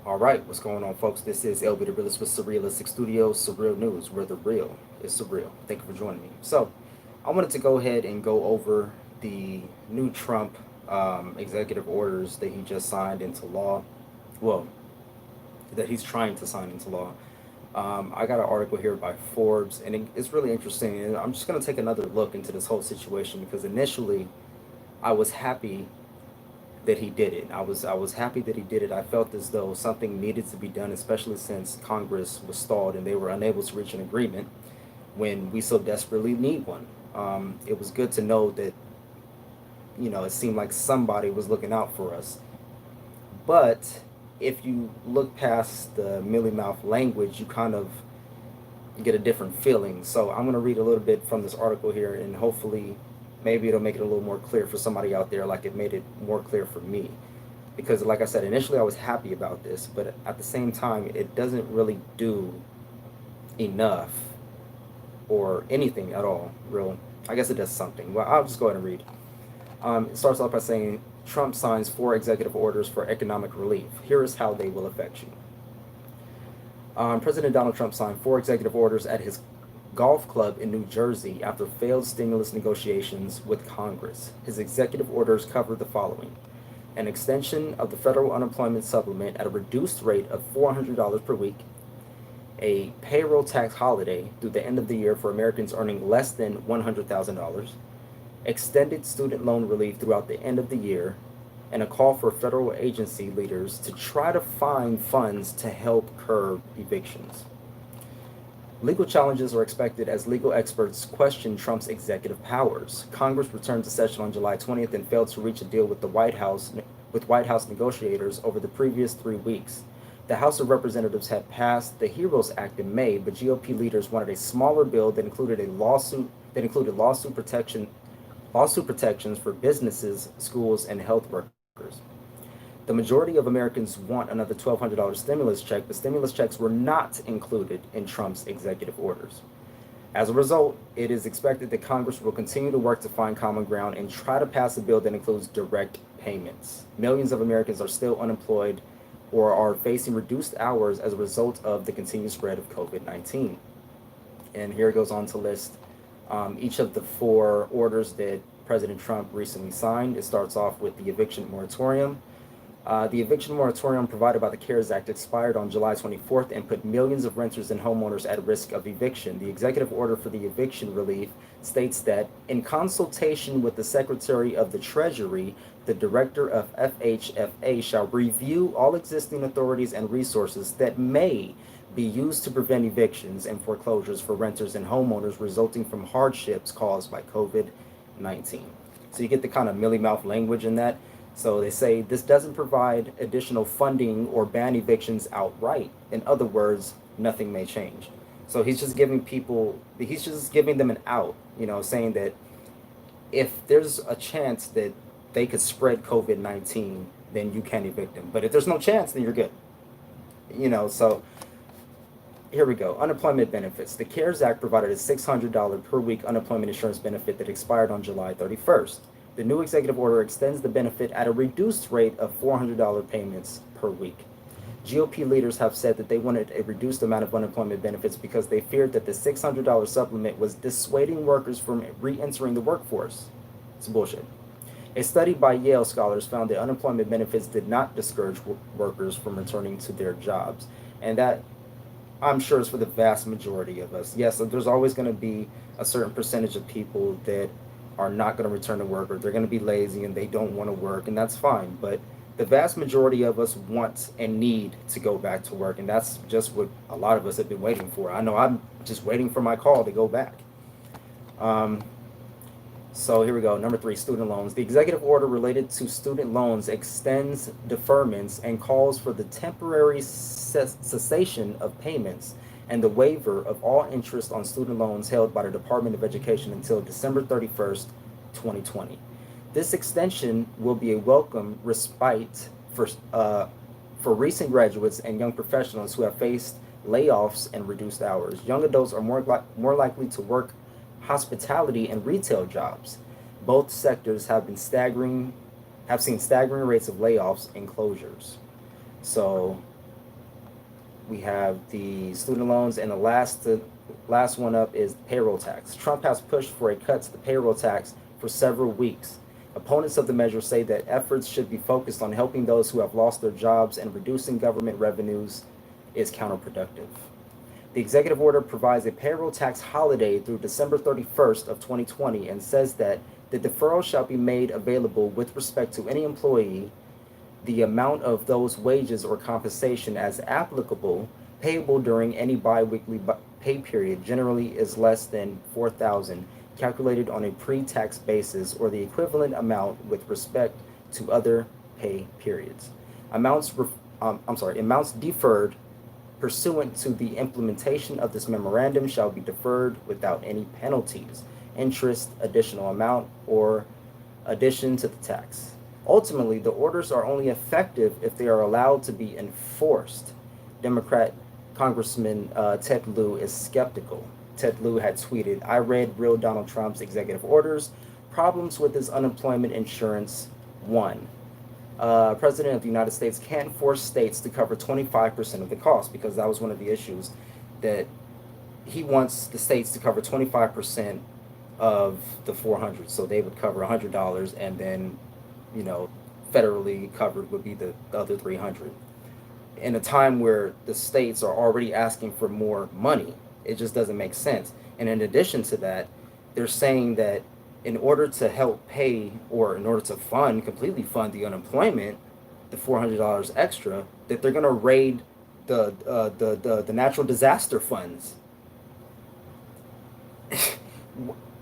All right, what's going on, folks? This is LB the Realist with Surrealistic Studios, Surreal News, where the real is surreal. Thank you for joining me. So, I wanted to go ahead and go over the new Trump executive orders that he just signed into law. Well, that he's trying to sign into law. I got an article here by Forbes, and it's really interesting. And I'm just going to take another look into this whole situation because initially I was happy that he did it. I was happy that he did it. I felt as though something needed to be done, especially since Congress was stalled and they were unable to reach an agreement when we so desperately need one. It was good to know that it seemed like somebody was looking out for us. But if you look past the mealy mouth language, you kind of get a different feeling. So I'm going to read a little bit from this article here, and hopefully maybe it'll make it a little more clear for somebody out there like it made it more clear for me. Because like I said, initially I was happy about this, but at the same time, it doesn't really do enough or anything at all, real. I guess it does something. Well, I'll just go ahead and read. It starts off by saying, Trump signs 4 executive orders for economic relief. Here is how they will affect you. President Donald Trump signed 4 executive orders at his golf club in New Jersey after failed stimulus negotiations with Congress. His executive orders cover the following: an extension of the federal unemployment supplement at a reduced rate of $400 per week, a payroll tax holiday through the end of the year for Americans earning less than $100,000, extended student loan relief throughout the end of the year, and a call for federal agency leaders to try to find funds to help curb evictions. Legal challenges are expected as legal experts question Trump's executive powers. Congress returned to session on July 20th and failed to reach a deal with the White House negotiators over the previous 3 weeks. The House of Representatives had passed the HEROES Act in May, but GOP leaders wanted a smaller bill that included lawsuit protections for businesses, schools, and health workers. The majority of Americans want another $1,200 stimulus check, but stimulus checks were not included in Trump's executive orders. As a result, it is expected that Congress will continue to work to find common ground and try to pass a bill that includes direct payments. Millions of Americans are still unemployed or are facing reduced hours as a result of the continued spread of COVID-19. And here it goes on to list each of the 4 orders that President Trump recently signed. It starts off with the eviction moratorium. The eviction moratorium provided by the CARES Act expired on July 24th and put millions of renters and homeowners at risk of eviction. The executive order for the eviction relief states that, in consultation with the Secretary of the Treasury, the Director of FHFA shall review all existing authorities and resources that may be used to prevent evictions and foreclosures for renters and homeowners resulting from hardships caused by COVID-19. So you get the kind of mealy mouth language in that. So they say this doesn't provide additional funding or ban evictions outright. In other words, nothing may change. So he's just giving them an out, saying that if there's a chance that they could spread COVID-19, then you can evict them. But if there's no chance, then you're good. So here we go. Unemployment benefits. The CARES Act provided a $600 per week unemployment insurance benefit that expired on July 31st. The new executive order extends the benefit at a reduced rate of $400 payments per week. GOP leaders have said that they wanted a reduced amount of unemployment benefits because they feared that the $600 supplement was dissuading workers from re-entering the workforce. It's bullshit. A study by Yale scholars found that unemployment benefits did not discourage workers from returning to their jobs. And that, I'm sure, is for the vast majority of us. Yes, there's always going to be a certain percentage of people that are not going to return to work, or they're going to be lazy and they don't want to work, and that's fine. But the vast majority of us want and need to go back to work, and that's just what a lot of us have been waiting for. I know I'm just waiting for my call to go back. So here we go. Number 3, student loans. The executive order related to student loans extends deferments and calls for the temporary cessation of payments and the waiver of all interest on student loans held by the Department of Education until December 31st, 2020. This extension will be a welcome respite for recent graduates and young professionals who have faced layoffs and reduced hours. Young adults are more likely to work hospitality and retail jobs. Both sectors have seen staggering rates of layoffs and closures. So We have the student loans, and the last one up is payroll tax. Trump has pushed for a cut to the payroll tax for several weeks. Opponents of the measure say that efforts should be focused on helping those who have lost their jobs, and reducing government revenues is counterproductive. The executive order provides a payroll tax holiday through December 31st of 2020 and says that the deferral shall be made available with respect to any employee. The amount of those wages or compensation as applicable payable during any biweekly pay period generally is less than $4,000, calculated on a pre-tax basis, or the equivalent amount with respect to other pay periods. Amounts deferred pursuant to the implementation of this memorandum shall be deferred without any penalties, interest, additional amount, or addition to the tax. Ultimately, the orders are only effective if they are allowed to be enforced. Democrat Congressman Ted Lieu is skeptical. Ted Lieu had tweeted, "I read real Donald Trump's executive orders. Problems with his unemployment insurance. 1. President of the United States can't force states to cover 25% of the cost," because that was one of the issues, that he wants the states to cover 25% of the 400. So they would cover $100, and then, federally covered would be the other 300. In a time where the states are already asking for more money, it just doesn't make sense. And in addition to that, they're saying that in order to help pay, or in order to completely fund the unemployment, the $400 extra, that they're going to raid the natural disaster funds.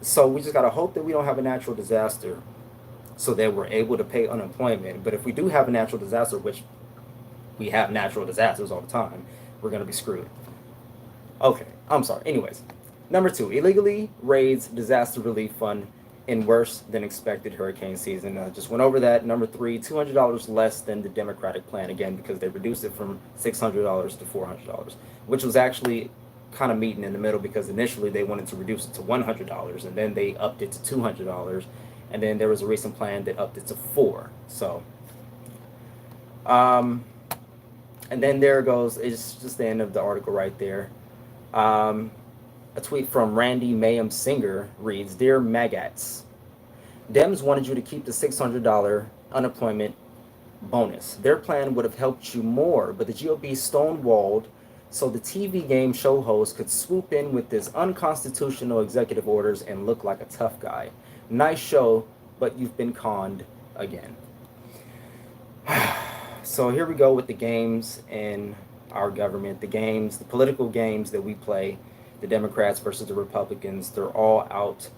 So we just got to hope that we don't have a natural disaster, so that we're able to pay unemployment. But if we do have a natural disaster, which we have natural disasters all the time, we're going to be screwed. Okay, I'm sorry. Anyways, number 2, illegally raids disaster relief fund in worse than expected hurricane season. Just went over that. Number 3, $200 less than the Democratic plan, again, because they reduced it from $600 to $400, which was actually kind of meeting in the middle, because initially they wanted to reduce it to $100, and then they upped it to $200, and then there was a recent plan that upped it to $400. So, and then there goes, it's just the end of the article right there. A tweet from Randy Mayhem Singer reads, "Dear Magats, Dems wanted you to keep the $600 unemployment bonus. Their plan would have helped you more, but the GOP stonewalled so the TV game show host could swoop in with this unconstitutional executive orders and look like a tough guy. Nice show, but you've been conned again." So here we go with the games in our government, the political games that we play, the Democrats versus the Republicans. They're all out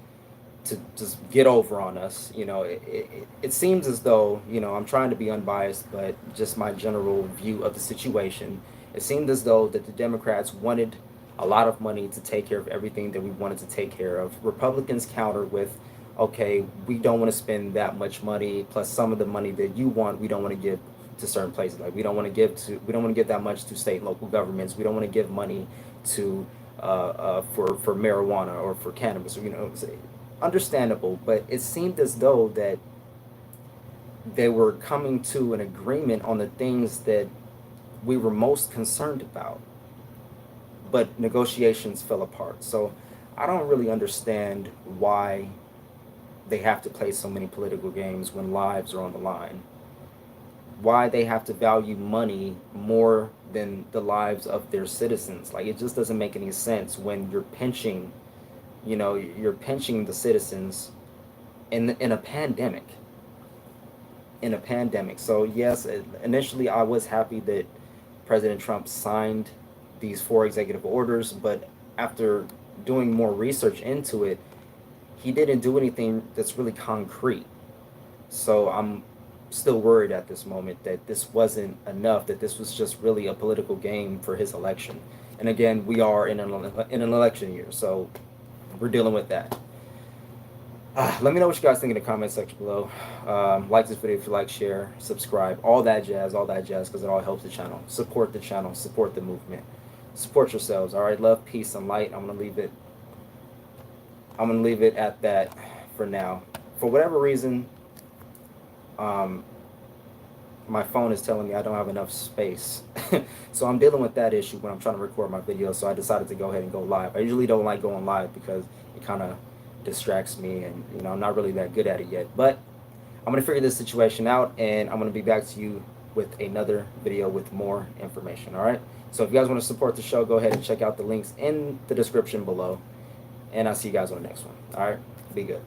to just get over on us. It seems as though, I'm trying to be unbiased, but just my general view of the situation, it seemed as though that the Democrats wanted a lot of money to take care of everything that we wanted to take care of. Republicans countered with, okay, we don't want to spend that much money, plus some of the money that you want, we don't want to give to certain places. Like we don't want to give that much to state and local governments. We don't want to give money to for marijuana or for cannabis. It's understandable, but it seemed as though that they were coming to an agreement on the things that we were most concerned about, but negotiations fell apart. So I don't really understand why they have to play so many political games when lives are on the line. Why they have to value money more than the lives of their citizens. Like, it just doesn't make any sense when you're pinching the citizens in a pandemic. So yes, initially I was happy that President Trump signed these 4 executive orders, but after doing more research into it, he didn't do anything that's really concrete. So I'm still worried at this moment that this wasn't enough, that this was just really a political game for his election. And again, we are in an election year, so we're dealing with that. Let me know what you guys think in the comment section below. Like this video if you like, share, subscribe, all that jazz, because it all helps the channel. Support the channel, support the movement, support yourselves. All right, love, peace, and light. I'm gonna leave it at that for now. For whatever reason, my phone is telling me I don't have enough space. So I'm dealing with that issue when I'm trying to record my video. So I decided to go ahead and go live. I usually don't like going live because it kind of distracts me, and I'm not really that good at it yet. But I'm gonna figure this situation out, and I'm gonna be back to you with another video with more information. All right. So if you guys want to support the show, go ahead and check out the links in the description below, and I'll see you guys on the next one. All right. Be good.